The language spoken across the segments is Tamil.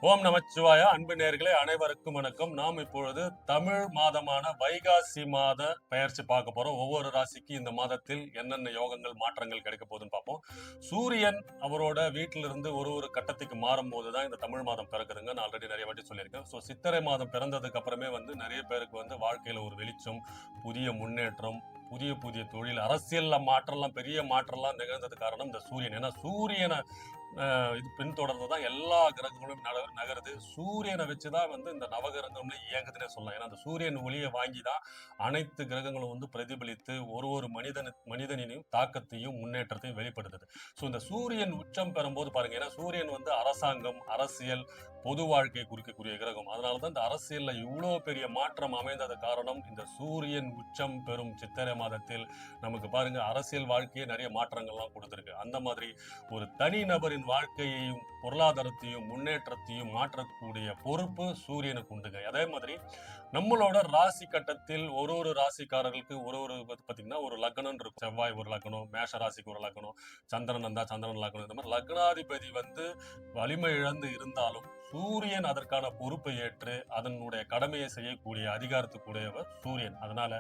ஓம் நமச்சிவாய. அன்பு நேயர்களே அனைவருக்கும் வணக்கம். நாம் இப்பொழுது தமிழ் மாதமான வைகாசி மாத பெயர்ச்சி பார்க்க போறோம். ஒவ்வொரு ராசிக்கு இந்த மாதத்தில் என்னென்ன யோகங்கள் மாற்றங்கள் கிடைக்க போகுதுன்னு பார்ப்போம். சூரியன் அவரோட வீட்டிலிருந்து ஒரு கட்டத்துக்கு மாறும் போதுதான் இந்த தமிழ் மாதம் பிறக்குதுங்க. நான் ஆல்ரெடி நிறைய வாட்டி சொல்லியிருக்கேன். ஸோ சித்திரை மாதம் பிறந்ததுக்கு அப்புறமே நிறைய பேருக்கு வாழ்க்கையில ஒரு வெளிச்சம், புதிய முன்னேற்றம், புதிய புதிய தொழில், அரசியல்ல மாற்றம்லாம், பெரிய மாற்றம்லாம் நிகழ்ந்தது காரணம் இந்த சூரியன். ஏன்னா சூரியனை இது பின்தொடர்ந்து தான் எல்லா கிரகங்களும் நகருது. சூரியனை வச்சுதான் இந்த நவகிரகங்களும் இயங்குதுன்னே சொல்லலாம். ஏன்னா அந்த சூரியன் ஒளியை வாங்கி தான் அனைத்து கிரகங்களும் பிரதிபலித்து ஒரு மனிதனின் தாக்கத்தையும் முன்னேற்றத்தையும் வெளிப்படுத்துது. ஸோ இந்த சூரியன் உச்சம் பெறும்போது பாருங்க, ஏன்னா சூரியன் அரசாங்கம், அரசியல், பொது வாழ்க்கையை குறிக்கக்கூடிய கிரகம். அதனாலதான் இந்த அரசியல்ல இவ்வளவு பெரிய மாற்றம் அமைந்தது காரணம் இந்த சூரியன் உச்சம் பெறும் சித்திரை மாதத்தில். நமக்கு பாருங்க, அரசியல் வாழ்க்கையே நிறைய மாற்றங்கள்லாம் கொடுத்திருக்கு. அந்த மாதிரி ஒரு தனி நபரின் வாழ்க்கையையும் பொருளாதாரத்தையும் முன்னேற்றத்தையும் மாற்றக்கூடிய பொறுப்பு சூரியனுக்கு உண்டுங்க. அதே மாதிரி நம்மளோட ராசி கட்டத்தில் ஒரு ராசிக்காரர்களுக்கு பாத்தீங்கன்னா ஒரு லக்னம் இருக்கும். செவ்வாய் ஒரு லக்னம், மேஷ ராசிக்கு ஒரு லக்னம், சந்திரன் இருந்தா சந்திரன் லக்னம். இந்த மாதிரி லக்னாதிபதி வலிமை இழந்து இருந்தாலும் சூரியன் அதற்கான பொறுப்பை ஏற்று அதனுடைய கடமையை செய்யக்கூடிய அதிகாரத்துக்குடையவர் சூரியன். அதனால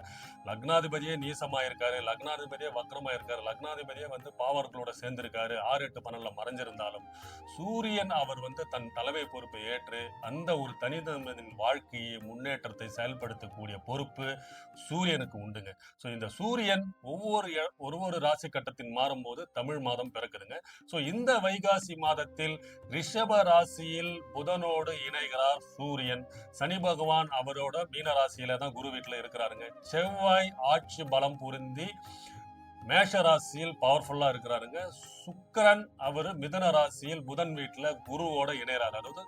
லக்னாதிபதியே நீசமாயிருக்காரு, லக்னாதிபதியே வக்ரமாயிருக்காரு, லக்னாதிபதியே பாவர்களோட சேர்ந்திருக்காரு, 6, 8, 12 மறைஞ்சிருந்தாலும் சூரியன் அவர் தன் தலைமை பொறுப்பை ஏற்று அந்த ஒரு தனிதனின் வாழ்க்கையை முன்னேற்றத்தை செயல்படுத்தக்கூடிய பொறுப்பு சூரியனுக்கு உண்டுங்க. ஸோ இந்த சூரியன் ஒவ்வொரு ராசி கட்டத்தின் மாறும்போது தமிழ் மாதம் பிறக்குதுங்க. ஸோ இந்த வைகாசி மாதத்தில் ரிஷப ராசியில் புதனோடு இணைகிறார் சூரியன். சனி பகவான் அவரோட மீன ராசியில தான் குரு வீட்டுல இருக்கிறாருங்க. செவ்வாய் ஆட்சி பலம் புரிந்தி மேஷ ராசியில் பவர்ஃபுல்லா இருக்கிறாருங்க. சுக்கிரன் அவரு மிதன ராசியில் புதன் வீட்டுல குருவோட இணைறாரு. அதாவது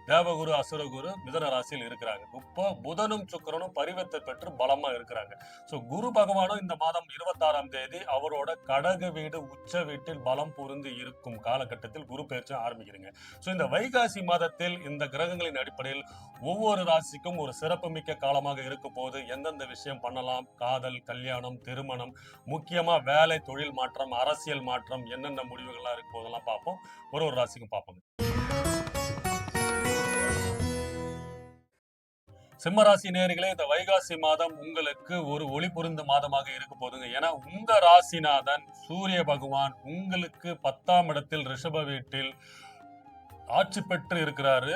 தேவகுரு அசுரகுரு மிதன ராசியில் இருக்கிறாங்க. இப்போ புதனும் சுக்கிரனும் பரிவர்த்தை பெற்று பலமா இருக்கிறாங்க. சோ குரு பகவானும் இந்த மாதம் 26ஆம் தேதி அவரோட கடக வீடு உச்ச வீட்டில் பலம் பொருந்தி இருக்கும் காலகட்டத்தில் குரு பயிற்சி ஆரம்பிக்கிறீங்க. சோ இந்த வைகாசி மாதத்தில் இந்த கிரகங்களின் அடிப்படையில் ஒவ்வொரு ராசிக்கும் ஒரு சிறப்புமிக்க காலமாக இருக்க போது எந்தெந்த விஷயம் பண்ணலாம், காதல், கல்யாணம், திருமணம், முக்கியமா வேலை, தொழில் மாற்றம், அரசியல் மாற்றம், என்னென்ன முடிவுகள்லாம் இருக்கு போதெல்லாம் பார்ப்போம். ஒரு ராசிக்கும் பார்ப்போம். சிம்மராசி நேயர்களே, இந்த வைகாசி மாதம் உங்களுக்கு ஒரு ஒளி பொருந்த மாதமாக இருக்க போதுங்க. ஏன்னா உங்க ராசிநாதன் சூரிய பகவான் உங்களுக்கு 10ஆம் இடத்தில் ரிஷப வீட்டில் ஆட்சி பெற்று இருக்கிறாரு.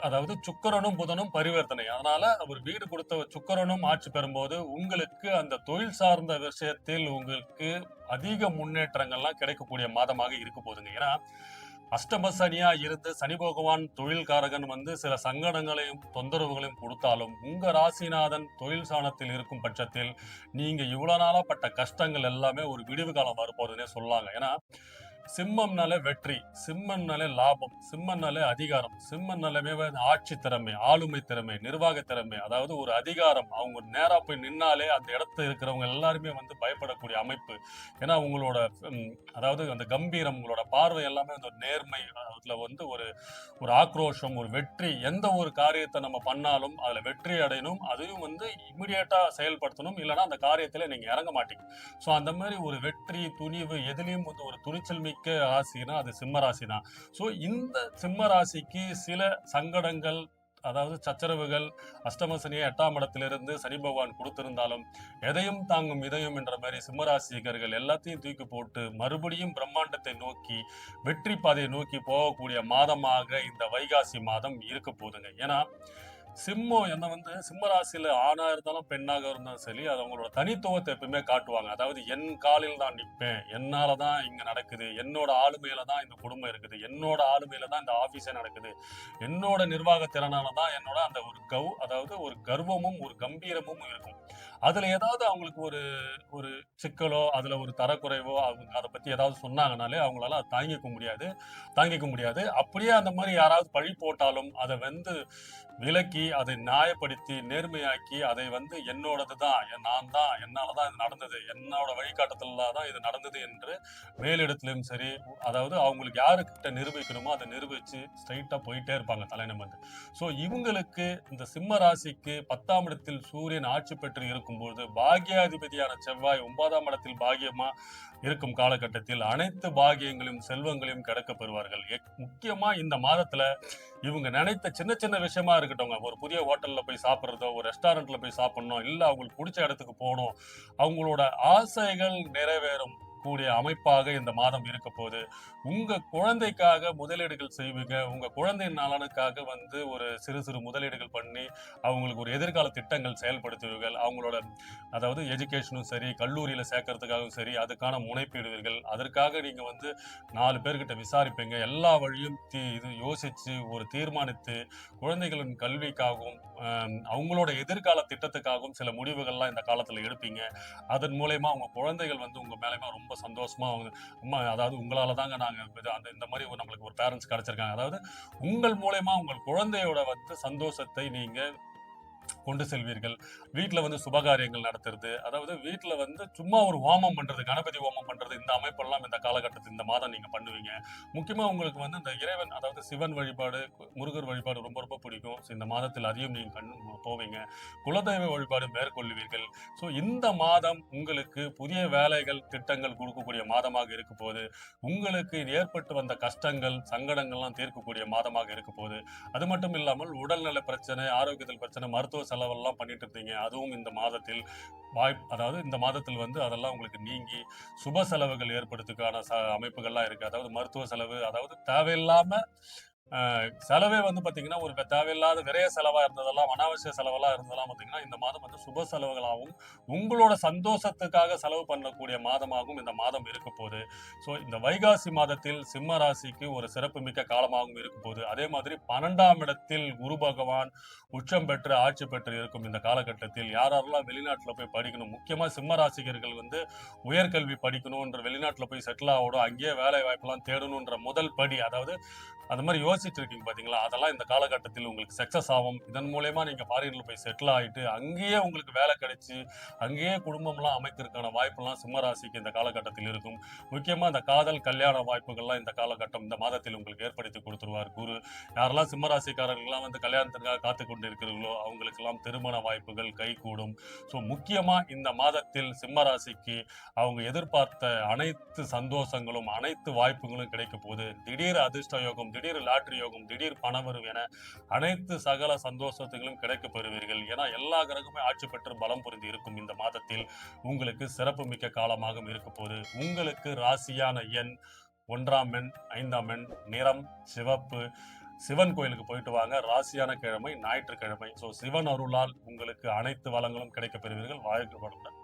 அதாவது சுக்கிரனும் புதனும் பரிவர்த்தனை. அதனால அவர் வீடு கொடுத்த சுக்கிரனும் ஆட்சி பெறும்போது உங்களுக்கு அந்த தொழில் சார்ந்த விஷயத்தில் உங்களுக்கு அதிக முன்னேற்றங்கள்லாம் கிடைக்கக்கூடிய மாதமாக இருக்க போதுங்க. ஏன்னா அஷ்டம சனியா இருந்து சனி பகவான் தொழில்காரகன் சில சங்கடங்களையும் தொந்தரவுகளையும் கொடுத்தாலும் உங்க ராசிநாதன் தொழில் சாணத்தில் இருக்கும் பட்சத்தில் நீங்க இவ்வளவு நாளா பட்ட கஷ்டங்கள் எல்லாமே ஒரு விடிவு காலம் வரப்போகுதுன்னே சொல்லாங்க. ஏன்னா சிம்மம்னாலே வெற்றி, சிம்மம்னாலே லாபம், சிம்மம்னாலே அதிகாரம், சிம்மம்னாலே ஆட்சி திறமை, ஆளுமை திறமை, நிர்வாக திறமை, அதாவது ஒரு அதிகாரம். அவங்க நேரா போய் நின்னாலே அந்த இடத்துல இருக்கிறவங்க எல்லாருமே பயப்படக்கூடிய அமைப்பு. ஏன்னா உங்களோட அதாவது அந்த கம்பீரம், உங்களோட பார்வை எல்லாமே அந்த நேர்மை, அதுல ஒரு ஒரு ஆக்ரோஷம், ஒரு வெற்றி. எந்த ஒரு காரியத்தை நம்ம பண்ணாலும் அதுல வெற்றி அடையணும், அதையும் இமிடியேட்டா செயல்படுத்தணும், இல்லைன்னா அந்த காரியத்துல நீங்க இறங்க மாட்டீங்க. ஸோ அந்த மாதிரி ஒரு வெற்றி, துணிவு, எதுலையும் ஒரு துணிச்சல் மிக்க ராசினா அது சிம்ம ராசி தான். ஸோ இந்த சிம்ம ராசிக்கு சில சங்கடங்கள், அதாவது சச்சரவுகள், அஷ்டம சனியை 8ஆம் இடத்திலிருந்து சனி பகவான் கொடுத்திருந்தாலும் எதையும் தாங்கும் இதயம் என்ற மாதிரி சிம்மராசிகர்கள் எல்லாத்தையும் தூக்கி போட்டு மறுபடியும் பிரம்மாண்டத்தை நோக்கி வெற்றி பாதையை நோக்கி போகக்கூடிய மாதமாக இந்த வைகாசி மாதம் இருக்க போதுங்க. ஏன்னா சிம்மம் சிம்ம ராசியில ஆணா இருந்தாலும் பெண்ணாக இருந்தாலும் சரி, அது அவங்களோட தனித்துவத்தை எப்பவுமே காட்டுவாங்க. அதாவது என் காலில் தான் நிற்பேன், என்னாலதான் இங்க நடக்குது, என்னோட ஆளுமையில தான் இந்த குடும்பம் இருக்குது, என்னோட ஆளுமையில தான் இந்த ஆபீஸே நடக்குது, என்னோட நிர்வாக திறனாலதான் என்னோட அந்த அதாவது ஒரு கர்வமும் ஒரு கம்பீரமும் இருக்கும். அதுல ஏதாவது அவங்களுக்கு ஒரு ஒரு சிக்கலோ, அதுல ஒரு தரக்குறைவோ, அவங்க அதை பத்தி ஏதாவது சொன்னாங்கனாலே அவங்களால தாங்கிக்க முடியாது. அப்படியே அந்த மாதிரி யாராவது பழி போட்டாலும் அதை விலக்கி, அதை நியாயப்படுத்தி, நேர்மையாக்கி, அதை என்னோடதுதான், நான் தான், என்னாலதான் இது நடந்தது நடந்தது, என்னோட வழிகாட்டுதல்ல தான் இது நடந்தது என்று மேலிடத்திலும் சரி, அதாவது அவங்களுக்கு யாருக்கிட்ட நிரூபிக்கணுமோ அதை நிரூபிச்சு ஸ்ட்ரைட்டா போயிட்டே இருப்பாங்க தலைநிமிர்ந்து. ஸோ இவங்களுக்கு இந்த சிம்ம ராசிக்கு 10ஆம் இடத்தில் சூரியன் ஆட்சி பெற்று இருக்கும்போது பாக்கியாதிபதியான செவ்வாய் 9ஆம் இடத்தில் பாக்கியமா இருக்கும் காலகட்டத்தில் அனைத்து பாகியங்களையும் செல்வங்களையும் கிடைக்க பெறுவார்கள். முக்கியமா இந்த மாதத்துல இவங்க நினைத்த சின்ன சின்ன விஷயமா இருக்கட்டும், ஒரு புதிய ஹோட்டல்ல போய் சாப்பிட்றதோ, ஒரு ரெஸ்டாரண்ட்ல போய் சாப்பிடணும், இல்ல அவங்களுக்கு பிடிச்ச இடத்துக்கு போகணும், அவங்களோட ஆசைகள் நிறைவேறும் கூடிய அமைப்பாக இந்த மாதம் இருக்க போது. உங்க குழந்தைக்காக முதலீடுகள் செய்வீங்க. உங்க குழந்தையின் நலனுக்காக ஒரு சிறு சிறு முதலீடுகள் பண்ணி அவங்களுக்கு ஒரு எதிர்கால திட்டங்கள் செயல்படுத்துவீர்கள். அவங்களோட அதாவது எஜுகேஷனும் சரி, கல்லூரியில சேர்க்கறதுக்காகவும் சரி, அதுக்கான முனைப்பிடுவீர்கள். அதற்காக நீங்க 4 பேர்கிட்ட விசாரிப்பீங்க. எல்லா வழியும் இது யோசிச்சு ஒரு தீர்மானித்து குழந்தைகளின் கல்விக்காகவும் அவங்களோட எதிர்கால திட்டத்துக்காகவும் சில முடிவுகள்லாம் இந்த காலத்துல எடுப்பீங்க. அதன் மூலயமா உங்க குழந்தைகள் உங்க மேலமா ரொம்ப சந்தோஷமா அம்மா, அதாவது உங்களால தாங்க நாங்க இந்த மாதிரி நம்மளுக்கு ஒரு பேரண்ட்ஸ் கிடைச்சிருக்காங்க. அதாவது உங்கள் மூலயமா உங்கள் குழந்தையோட சந்தோஷத்தை நீங்க கொண்டு செல்வீர்கள். வீட்டுல சுபகாரியங்கள் நடத்துறது, அதாவது வீட்டுல சும்மா ஒரு ஹோமம் பண்றது, கணபதி ஹோமம் பண்றது, இந்த அமைப்பெல்லாம் இந்த காலகட்டத்தில் இந்த மாதம் நீங்க பண்ணுவீங்க. முக்கியமா உங்களுக்கு இந்த இறைவன், அதாவது சிவன் வழிபாடு, முருகர் வழிபாடு ரொம்ப ரொம்ப பிடிக்கும். இந்த மாதத்தில் அதையும் நீங்க போவீங்க. குலதெய்வ வழிபாடு மேற்கொள்வீர்கள். ஸோ இந்த மாதம் உங்களுக்கு புதிய வேலைகள் திட்டங்கள் கொடுக்கக்கூடிய மாதமாக இருக்க போது. உங்களுக்கு ஏற்பட்டு வந்த கஷ்டங்கள் சங்கடங்கள்லாம் தீர்க்கக்கூடிய மாதமாக இருக்க போது. அது மட்டும் இல்லாமல் உடல்நல பிரச்சனை, ஆரோக்கியத்தில் பிரச்சனை, மருத்துவ செலவெல்லாம் பண்ணிட்டு இருந்தீங்க, அதுவும் இந்த மாதத்தில் அதாவது இந்த மாதத்தில் அதெல்லாம் உங்களுக்கு நீங்கி சுப செலவுகள் ஏற்படுறதுக்கான அமைப்புகள்லாம் இருக்கு. அதாவது மருத்துவ செலவு, அதாவது தேவையில்லாம செலவே பாத்தீங்கன்னா ஒரு தேவையில்லாத விரைய செலவா இருந்ததெல்லாம், அனாவசிய செலவெல்லாம் இருந்ததெல்லாம் பாத்தீங்கன்னா இந்த மாதம் சுப செலவுகளாகவும் உங்களோட சந்தோஷத்துக்காக செலவு பண்ணக்கூடிய மாதமாகவும் இந்த மாதம் இருக்க போகுது. ஸோ இந்த வைகாசி மாதத்தில் சிம்ம ராசிக்கு ஒரு சிறப்பு மிக்க காலமாகவும் இருக்க போகுது. அதே மாதிரி 12ஆம் இடத்தில் குரு பகவான் உச்சம் பெற்று ஆட்சி பெற்று இருக்கும் இந்த காலகட்டத்தில் யாரெல்லாம் வெளிநாட்டுல போய் படிக்கணும், முக்கியமா சிம்ம ராசிகர்கள் உயர்கல்வி படிக்கணும்ன்ற, வெளிநாட்டுல போய் செட்டில் ஆகணும், அங்கேயே வேலை வாய்ப்பெல்லாம் தேடணும்ன்ற முதல் படி, அதாவது அந்த மாதிரி யோசிச்சுட்டு இருக்கீங்க பாத்தீங்களா, அதெல்லாம் இந்த காலகட்டத்தில் உங்களுக்கு சக்சஸ் ஆகும். இதன் மூலயமா நீங்க ஃபாரின்ல போய் செட்டில் ஆயிட்டு அங்கேயே உங்களுக்கு வேலை கிடைச்சு அங்கேயே குடும்பம்லாம் அமைக்கிறதுக்கான வாய்ப்பெல்லாம் சிம்மராசிக்கு இந்த காலகட்டத்தில் இருக்கும். முக்கியமா இந்த காதல் கல்யாண வாய்ப்புகள்லாம் இந்த காலகட்டம் இந்த மாதத்தில் உங்களுக்கு ஏற்படுத்தி கொடுத்துருவார் குரு. யாரெல்லாம் சிம்மராசிக்காரர்கள்லாம் கல்யாணத்திற்காக காத்து கொண்டு இருக்கிறீர்களோ அவங்களுக்கெல்லாம் திருமண வாய்ப்புகள் கைகூடும். ஸோ முக்கியமா இந்த மாதத்தில் சிம்மராசிக்கு அவங்க எதிர்பார்த்த அனைத்து சந்தோஷங்களும் அனைத்து வாய்ப்புகளும் கிடைக்க போகுது. திடீர் அதிர்ஷ்ட யோகம், திடீர் லாட்டரி யோகம், திடீர் பணவரும் என அனைத்து சகல சந்தோஷத்தையும் கிடைக்க பெறுவீர்கள். ஏன்னா எல்லா கிரகமே ஆட்சி பெற்று பலம் புரிந்து இருக்கும் இந்த மாதத்தில் உங்களுக்கு சிறப்பு மிக்க காலமாக இருக்க போது. உங்களுக்கு ராசியான எண் 1ஆம் எண், 5ஆம் எண், நிறம் சிவப்பு. சிவன் கோயிலுக்கு போயிட்டு வாங்க. ராசியான கிழமை ஞாயிற்றுக்கிழமை. ஸோ சிவன் அருளால் உங்களுக்கு அனைத்து வளங்களும் கிடைக்க பெறுவீர்கள். வாழ்க வளமுடன்.